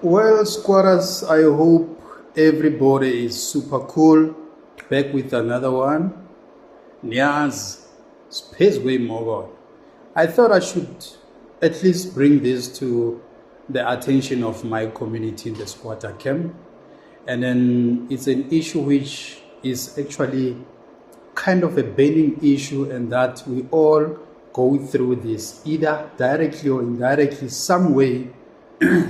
Well, squatters, I hope everybody is super cool. Back with another one. Niaz, Space Way Mogol. I thought I should at least bring this to the attention of my community in the squatter camp. And then it's an issue which is actually kind of a burning issue, and that we all go through this either directly or indirectly, some way.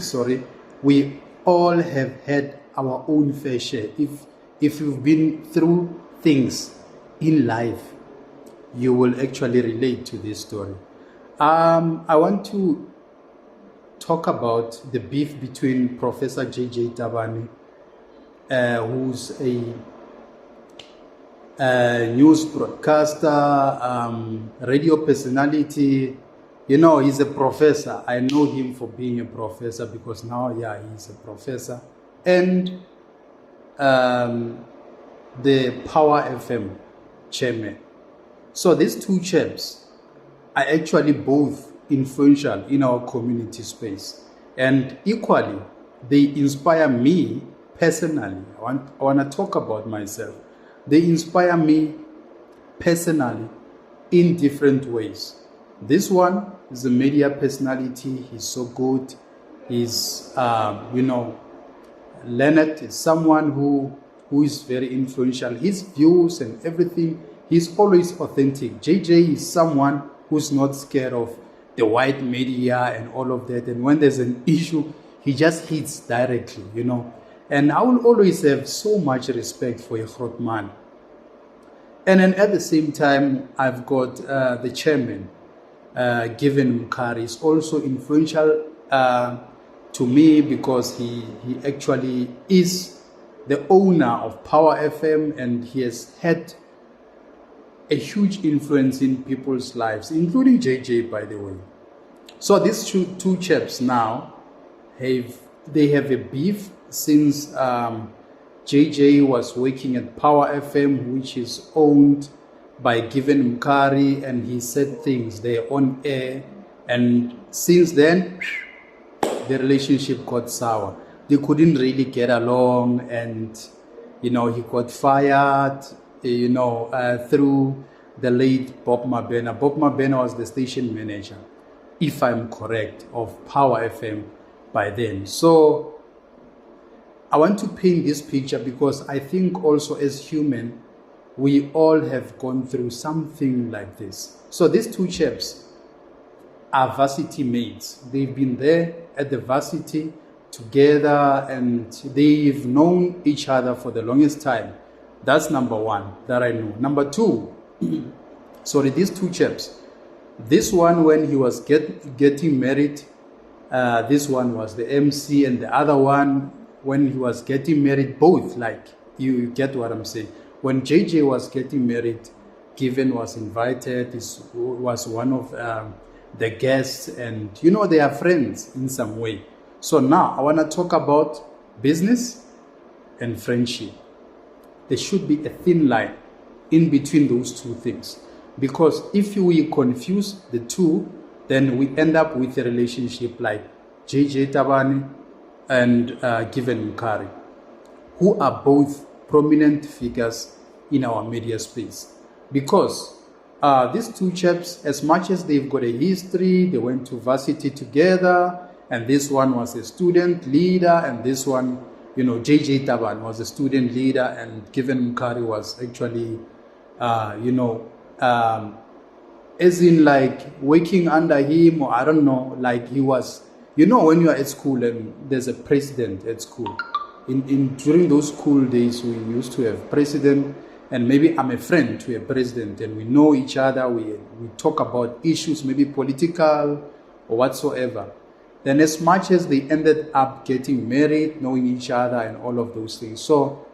Sorry, we all have had our own fair share. If you've been through things in life, you will actually relate to this story. I want to talk about the beef between Professor J.J. Tabane, who's a news broadcaster, radio personality. You know, he's a professor. I know him for being a professor because now, he's a professor. And the Power FM chairman. So these two chaps are actually both influential in our community space. And equally, they inspire me personally. I want to talk about myself. They inspire me personally in different ways. This one is a media personality. He's so good. He's, Leonard is someone who is very influential. His views and everything, he's always authentic. JJ is someone who's not scared of the white media and all of that. And when there's an issue, he just hits directly, And I will always have so much respect for a Groot man. And then at the same time, I've got the chairman, Given Mkhari, is also influential to me because he actually is the owner of Power FM, and he has had a huge influence in people's lives, including JJ, by the way. So these two chaps now they have a beef since JJ was working at Power FM, which is owned by Given Mkhari, and he said things there on air, and since then the relationship got sour. They couldn't really get along, and he got fired through the late Bob Mabena. Bob Mabena was the station manager, if I'm correct, of Power FM by then. So I want to paint this picture because I think also as human, we all have gone through something like this. So these two chaps are varsity mates. They've been there at the varsity together, and they've known each other for the longest time. That's number one that I know. Number two, these two chaps. This one, when he was getting married, this one was the MC, and the other one, when he was getting married, both, like, you get what I'm saying. When JJ was getting married, Given was invited, was one of the guests, and they are friends in some way. So now I want to talk about business and friendship. There should be a thin line in between those two things, because if we confuse the two, then we end up with a relationship like JJ Tabane and Given Mkhari, who are both prominent figures in our media space. Because these two chaps, as much as they've got a history, they went to varsity together, and this one was a student leader, and this one, JJ Tabane was a student leader, and Given Mkhari was actually, as in like working under him, or I don't know, like he was, when you are at school and there's a president at school, during those school days, we used to have president, and maybe I'm a friend to a president, and we know each other, we talk about issues, maybe political or whatsoever. Then as much as they ended up getting married, knowing each other and all of those things. So,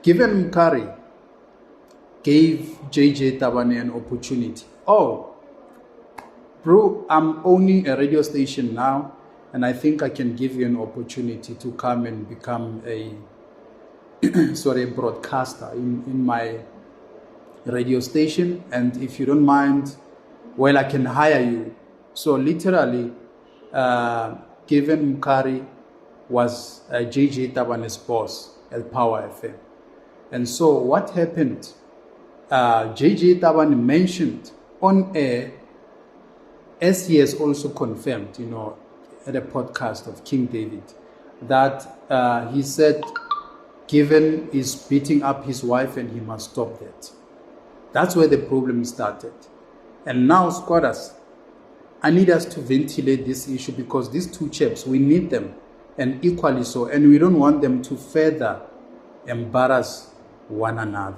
Given Mkhari gave JJ Tabane an opportunity. Oh, bro, I'm owning a radio station now, and I think I can give you an opportunity to come and become a broadcaster in my radio station. And if you don't mind, well, I can hire you. So literally, Given Mkhari was JJ Tabane's boss at Power FM. And so what happened, JJ Tabane mentioned on air, as he has also confirmed, at a podcast of King David, that he said Given is beating up his wife and he must stop that. That's where the problem started. And now, squatters, I need us to ventilate this issue because these two chaps, we need them, and equally so, and we don't want them to further embarrass one another.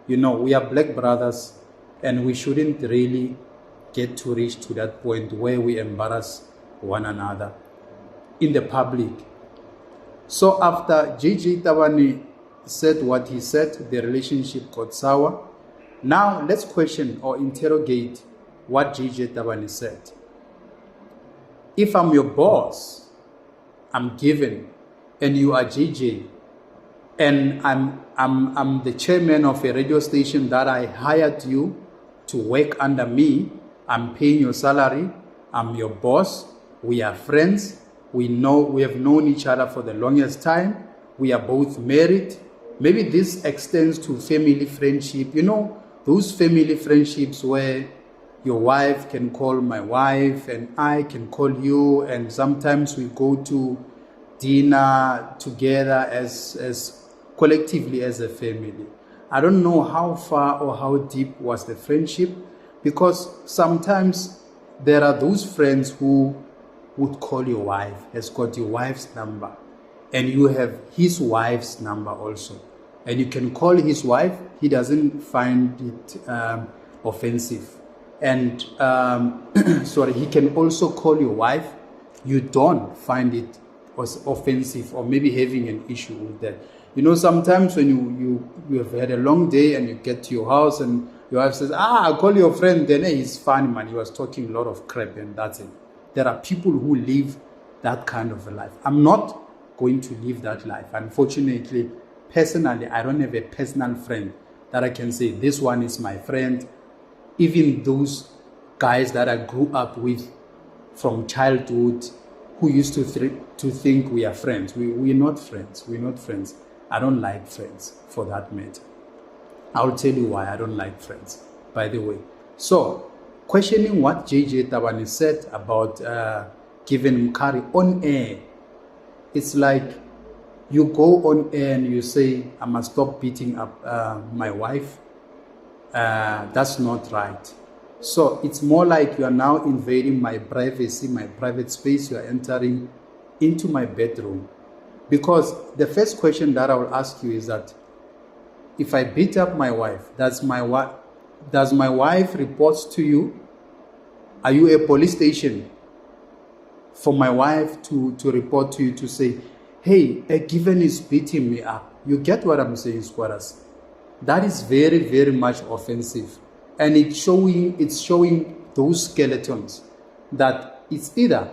We are black brothers, and we shouldn't really get to reach to that point where we embarrass one another in the public. So after JJ Tabane said what he said, the relationship got sour. Now let's question or interrogate what JJ Tabane said. If I'm your boss, I'm Given, and you are JJ, and I'm the chairman of a radio station that I hired you to work under me, I'm paying your salary, I'm your boss, we are friends, we have known each other for the longest time, we are both married. Maybe this extends to family friendship, those family friendships where your wife can call my wife and I can call you, and sometimes we go to dinner together as collectively as a family. I don't know how far or how deep was the friendship, because sometimes there are those friends who would call your wife, has got your wife's number, and you have his wife's number also, and you can call his wife, he doesn't find it offensive, and he can also call your wife, you don't find it offensive or maybe having an issue with that. Sometimes when you have had a long day and you get to your house and your wife says, I'll call your friend, then he's funny, man, he was talking a lot of crap, and that's it. There are people who live that kind of a life. I'm not going to live that life. Unfortunately, personally, I don't have a personal friend that I can say, this one is my friend. Even those guys that I grew up with from childhood who used to think we are friends. We're not friends. We're not friends. I don't like friends, for that matter. I'll tell you why I don't like friends, by the way. So, questioning what JJ Tabane said about Given Mkhari on air, it's like you go on air and you say, I must stop beating up my wife. That's not right. So it's more like you are now invading my privacy, my private space. You are entering into my bedroom. Because the first question that I will ask you is that if I beat up my wife, does my wife report to you? Are you a police station for my wife to report to you to say, hey, a Given is beating me up? You get what I'm saying, squatters? That is very, very much offensive. And it's showing those skeletons that it's either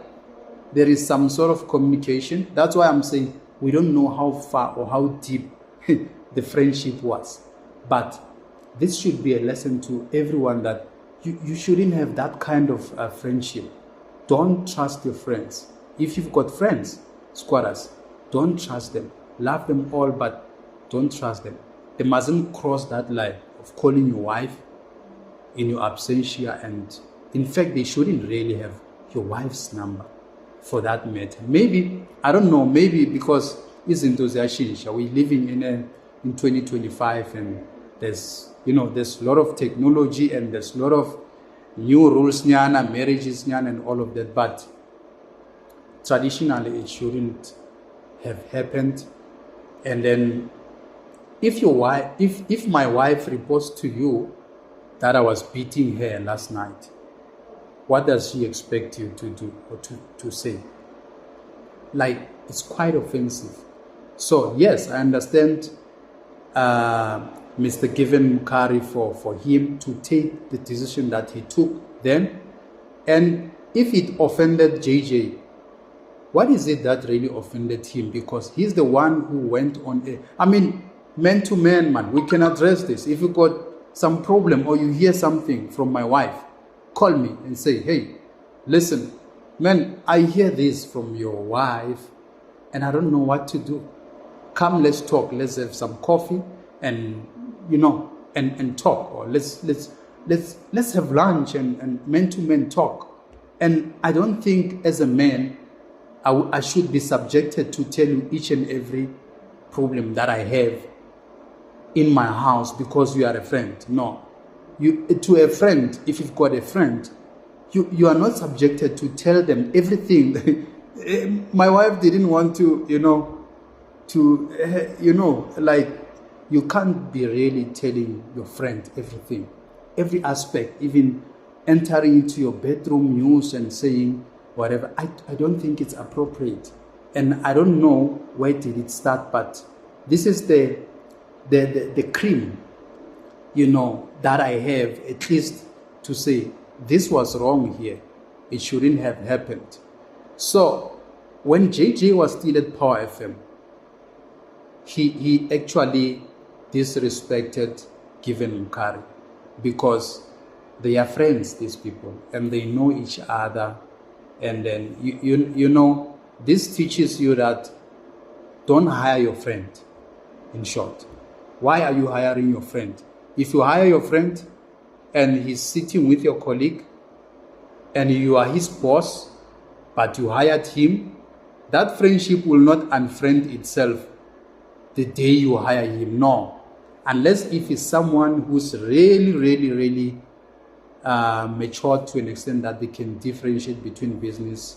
there is some sort of communication. That's why I'm saying we don't know how far or how deep the friendship was. But this should be a lesson to everyone that you shouldn't have that kind of friendship. Don't trust your friends. If you've got friends, squatters, don't trust them. Love them all, but don't trust them. They mustn't cross that line of calling your wife in your absentia, and in fact, they shouldn't really have your wife's number for that matter. Maybe, I don't know, maybe because isn't we're living in 2025 and there's a lot of technology and there's a lot of new rules, marriages, and all of that, but traditionally it shouldn't have happened. And then if my wife reports to you that I was beating her last night, what does she expect you to do or to say? Like, it's quite offensive. So yes, I understand Mr. Given Mkhari for him to take the decision that he took then. And if it offended JJ, what is it that really offended him? Because he's the one who went on air. I mean, man to man, we can address this. If you got some problem or you hear something from my wife, call me and say, hey, listen, Man, I hear this from your wife and I don't know what to do. Come, let's talk. Let's have some coffee and, and talk. Or let's have lunch and man-to-man talk. And I don't think as a man, I should be subjected to tell you each and every problem that I have in my house because you are a friend. No. To a friend, if you've got a friend, you are not subjected to tell them everything. My wife didn't want to, like, you can't be really telling your friend everything, every aspect, even entering into your bedroom news and saying whatever. I don't think it's appropriate. And I don't know where did it start, but this is the cream, that I have, at least to say, this was wrong here. It shouldn't have happened. So when JJ was still at Power FM, he actually disrespected Given Mkhari because they are friends, these people, and they know each other. And then, this teaches you that don't hire your friend, in short. Why are you hiring your friend? If you hire your friend and he's sitting with your colleague and you are his boss, but you hired him, that friendship will not unfriend itself the day you hire him. No. Unless if it's someone who's really, really, really mature to an extent that they can differentiate between business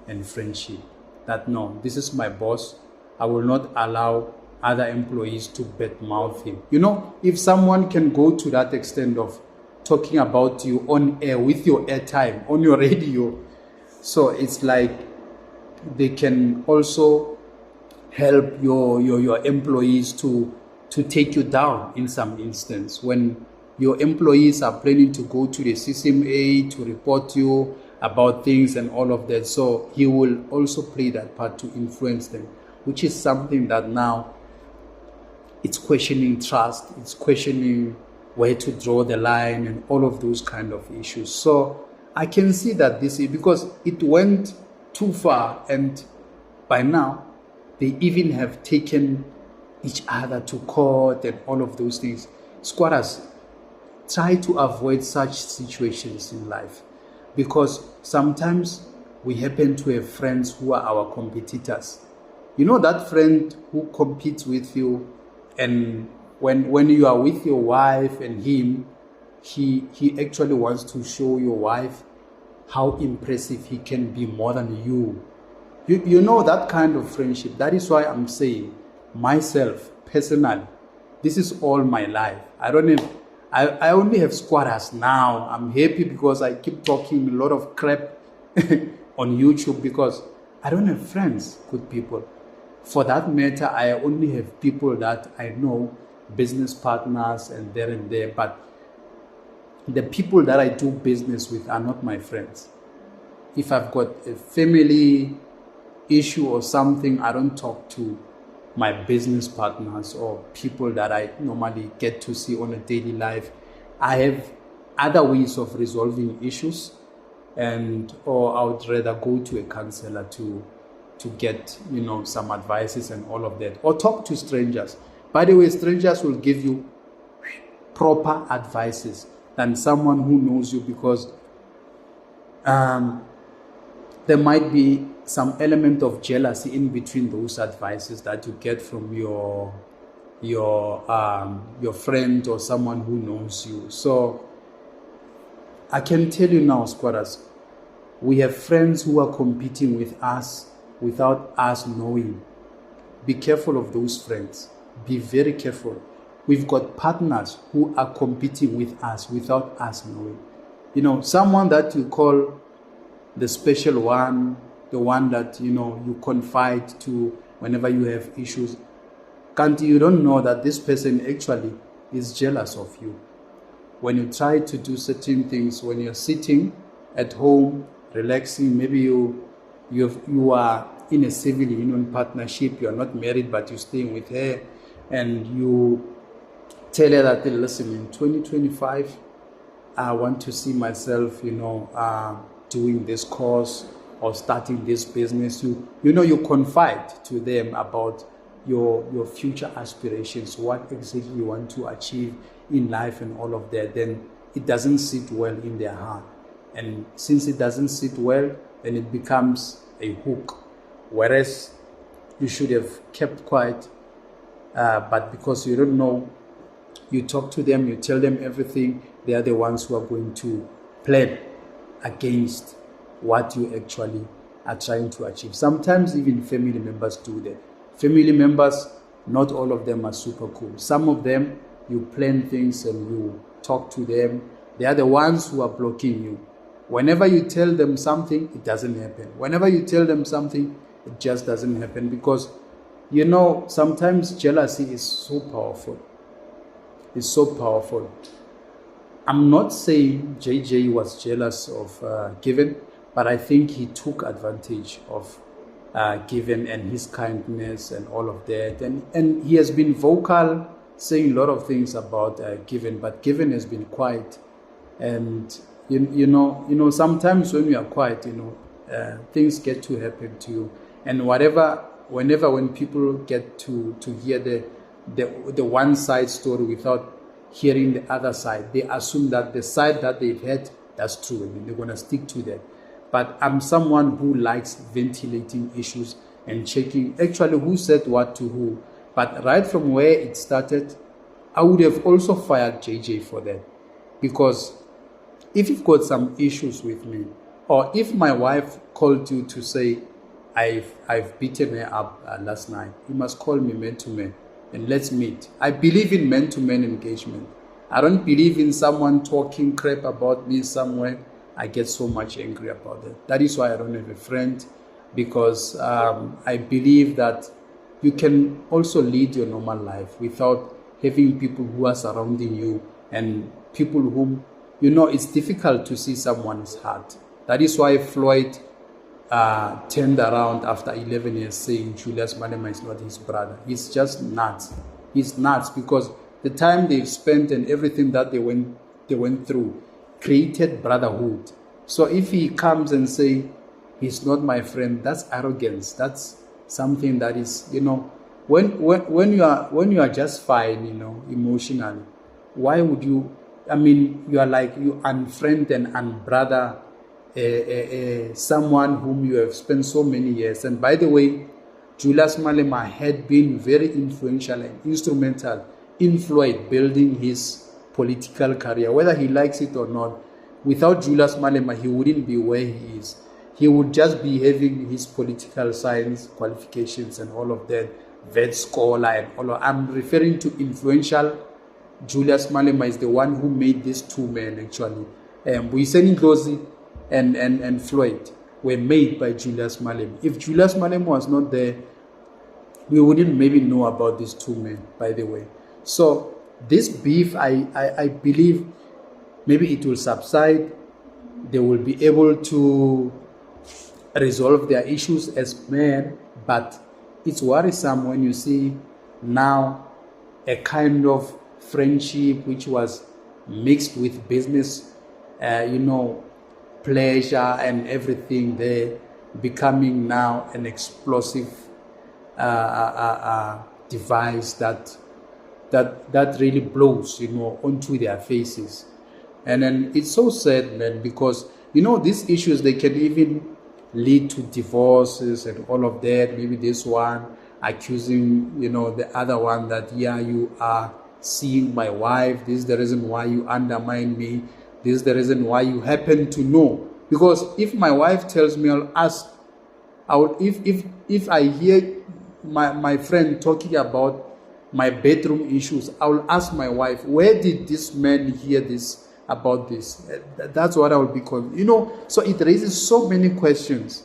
and friendship. That no, this is my boss. I will not allow other employees to badmouth him. If someone can go to that extent of talking about you on air with your airtime on your radio, so it's like they can also help your employees to take you down in some instance. When your employees are planning to go to the CCMA to report you about things and all of that, so he will also play that part to influence them, which is something that now it's questioning trust, it's questioning where to draw the line and all of those kind of issues. So I can see that this is because it went too far, and by now they even have taken each other to court and all of those things. Squatters, try to avoid such situations in life, because sometimes we happen to have friends who are our competitors. That friend who competes with you, and when you are with your wife and him, he actually wants to show your wife how impressive he can be more than you. That kind of friendship. That is why I'm saying, myself personally, this is all my life. I only have squatters now. I'm happy because I keep talking a lot of crap on YouTube because I don't have friends, good people. For that matter, I only have people that I know, business partners and there, but the people that I do business with are not my friends. If I've got a family issue or something, I don't talk to my business partners or people that I normally get to see on a daily life. I have other ways of resolving issues, or I would rather go to a counselor to get some advices and all of that, or talk to strangers. By the way, strangers will give you proper advices than someone who knows you, because there might be some element of jealousy in between those advices that you get from your friend or someone who knows you. So I can tell you now, squatters, we have friends who are competing with us without us knowing. Be careful of those friends. Be very careful. We've got partners who are competing with us without us knowing. Someone that you call the special one, the one that you confide to whenever you have issues. You don't know that this person actually is jealous of you. When you try to do certain things, when you're sitting at home, relaxing, maybe you are in a civil union partnership, you are not married, but you're staying with her, and you tell her that, listen, in 2025, I want to see myself, doing this course, or starting this business, you confide to them about your future aspirations, what exactly you want to achieve in life and all of that, then it doesn't sit well in their heart. And since it doesn't sit well, then it becomes a hook. Whereas you should have kept quiet, but because you don't know, you talk to them, you tell them everything, they are the ones who are going to plan against what you actually are trying to achieve. Sometimes even family members do that. Family members, not all of them are super cool. Some of them, you plan things and you talk to them. They are the ones who are blocking you. Whenever you tell them something, it doesn't happen. Whenever you tell them something, it just doesn't happen because, sometimes jealousy is so powerful. It's so powerful. I'm not saying JJ was jealous of Given, but I think he took advantage of Given and his kindness and all of that. And he has been vocal, saying a lot of things about Given, but Given has been quiet. And, sometimes when you are quiet, things get to happen to you. And when people get to hear the one side story without hearing the other side, they assume that the side that they've had, that's true, and they're going to stick to that. But I'm someone who likes ventilating issues and checking actually who said what to who. But right from where it started, I would have also fired JJ for that. Because if you've got some issues with me, or if my wife called you to say, I've beaten her up last night, you must call me man to man and let's meet. I believe in man-to-man engagement. I don't believe in someone talking crap about me somewhere. I get so much angry about that. That is why I don't have a friend, because I believe that you can also lead your normal life without having people who are surrounding you and people whom, it's difficult to see someone's heart. That is why Floyd turned around after 11 years saying Julius Malema is not his brother. He's just nuts. He's nuts because the time they've spent and everything that they went through created brotherhood. So if he comes and say he's not my friend, that's arrogance. That's something that is, when you are just fine, emotionally, why would you? You are like you unfriend and unbrother someone whom you have spent so many years. And by the way, Julius Malema had been very influential and instrumental in Floyd building his political career, whether he likes it or not. Without Julius Malema, he wouldn't be where he is. He would just be having his political science qualifications and all of that, vet scholar and all of. I'm referring to influential. Julius Malema is the one who made these two men actually. Buyiseni Ndlozi and Floyd were made by Julius Malema. If Julius Malema was not there, we wouldn't maybe know about these two men, by the way. So this beef, I believe maybe it will subside. They will be able to resolve their issues as men, but it's worrisome when you see now a kind of friendship which was mixed with business, pleasure and everything there, becoming now an explosive device that really blows, onto their faces. And then it's so sad, man, because, these issues, they can even lead to divorces and all of that. Maybe this one accusing, the other one that, you are seeing my wife. This is the reason why you undermine me. This is the reason why you happen to know. Because if my wife tells me, I'll ask, if I hear my friend talking about my bedroom issues, I will ask my wife, where did this man hear this about this? That's what I will be called. So it raises so many questions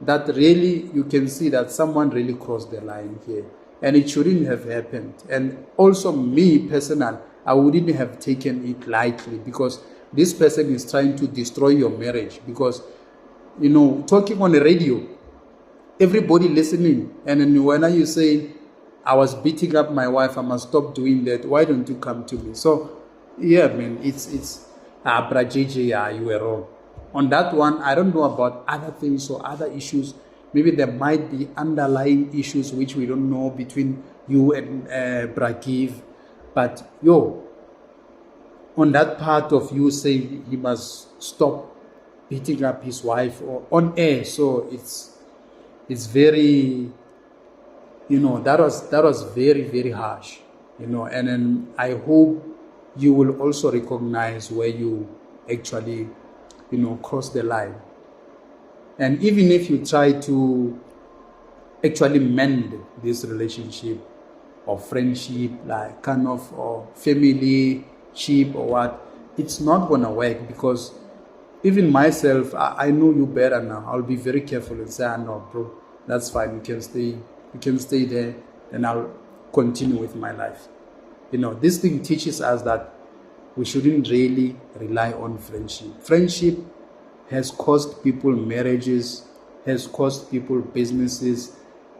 that really you can see that someone really crossed the line here. And it shouldn't have happened. And also me, personally, I wouldn't have taken it lightly because this person is trying to destroy your marriage. Because, talking on the radio, everybody listening, and then when you say, I was beating up my wife, I must stop doing that, why don't you come to me? So, yeah, man, it's JJ, you were wrong. on that one, I don't know about other things or other issues. Maybe there might be underlying issues which we don't know between you and Bragiv. But on that part of you saying he must stop beating up his wife or on air, so it's very, that was very, very harsh, and then I hope you will also recognize where you actually, cross the line. And even if you try to actually mend this relationship or friendship, like kind of, or family ship or what, it's not gonna work, because even myself, I know you better now. I'll be very careful and say, no, bro, that's fine. You can stay there, and I'll continue with my life. This thing teaches us that we shouldn't really rely on friendship. Friendship has cost people marriages, has cost people businesses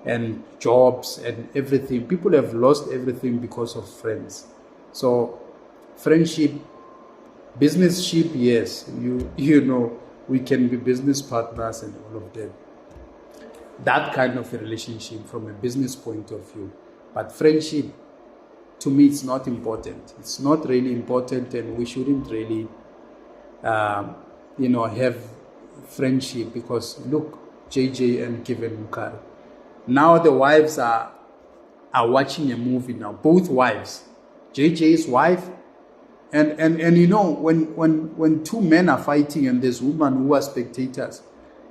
and jobs and everything. People have lost everything because of friends. So friendship, business ship, yes, we can be business partners and all of that. That kind of a relationship from a business point of view. But friendship, to me, it's not important. It's not really important, and we shouldn't really, have friendship, because look, JJ and Given Mkhari. Now the wives are watching a movie now. Both wives, JJ's wife, and when two men are fighting and there's women who are spectators,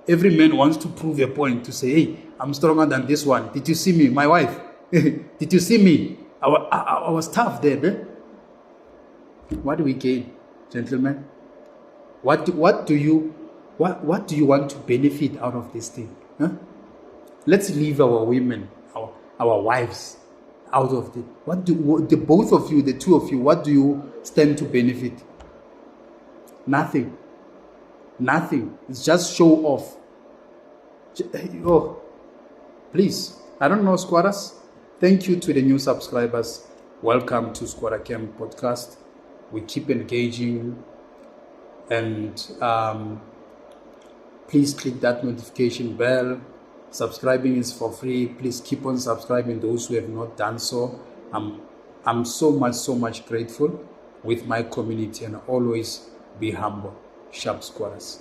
every man wants to prove a point to say, hey, I'm stronger than this one. Did you see me, my wife? Did you see me? I was tough there, man. What do we gain, gentlemen? What do you want to benefit out of this thing? Huh? Let's leave our women, our wives, out of it. The both of you, the two of you, what do you stand to benefit? Nothing. It's just show off. Please, I don't know, squatters. Thank you to the new subscribers. Welcome to Squatter Camp Podcast. We keep engaging, and please click that notification bell. Subscribing is for free. Please keep on subscribing, those who have not done so. I'm so much grateful with my community, and always be humble. Sharp squatters.